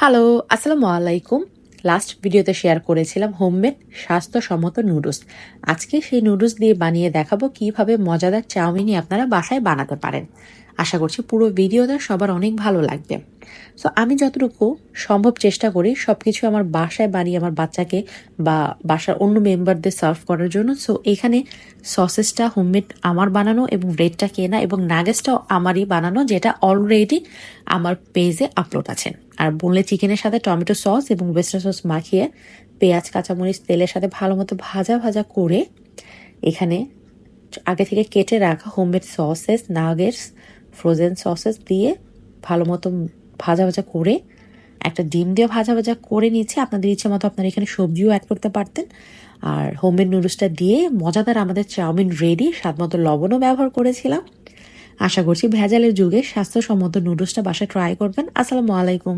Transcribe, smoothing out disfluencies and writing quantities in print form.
Hello, আসসালামু আলাইকুম। Last ভিডিওতে শেয়ার করেছিলাম হোমমেড স্বাস্থ্যসম্মত নুডলস। আজকে সেই নুডলস দিয়ে বানিয়ে দেখাবো কিভাবে মজাদার চাউমিনই আপনারা বাসায় বানাতে পারেন। আশা করছি পুরো ভিডিওটা সবার অনেক ভালো লাগবে। সো আমি যতটুকু সম্ভব চেষ্টা করি সবকিছু আমার বাসায় বানিয়ে আমার বাচ্চাকে বা বাসার অন্য মেম্বারদের সার্ভ করার জন্য। সো এখানে সসেসটা হোমমেড আমার বানানো এবং ব্রেডটা কেনা এবং নাগেটসটাও আমারই বানানো, যেটা অলরেডি আমার পেজে আপলোড আছে। আর বোনলেস চিকেনের সাথে টমেটো সস এবং ওয়েস্টার্ন সস মাখিয়ে পেঁয়াজ কাঁচামরিচ তেলের সাথে ভালো মতো ভাজা ভাজা করে এখানে আগে থেকে কেটে রাখা homemade sausages, nuggets, frozen sausages দিয়ে ভালো মতো ভাজা ভাজা করে একটা ডিম দিয়ে ভাজা ভাজা করে নিচ্ছে। আপনাদের ইচ্ছে মতো আপনারা এখানে সবজিও অ্যাড করতে পারতেন। আর হোমমেড নুডলসটা দিয়ে মজাদার আমাদের চাউমিন রেডি। স্বাদ মতো লবণও ব্যবহার করেছিলাম। আশা করছি ভেজালের যুগে স্বাস্থ্যসম্মত নুডলসটা বাসায় ট্রাই করবেন। আসসালামু আলাইকুম।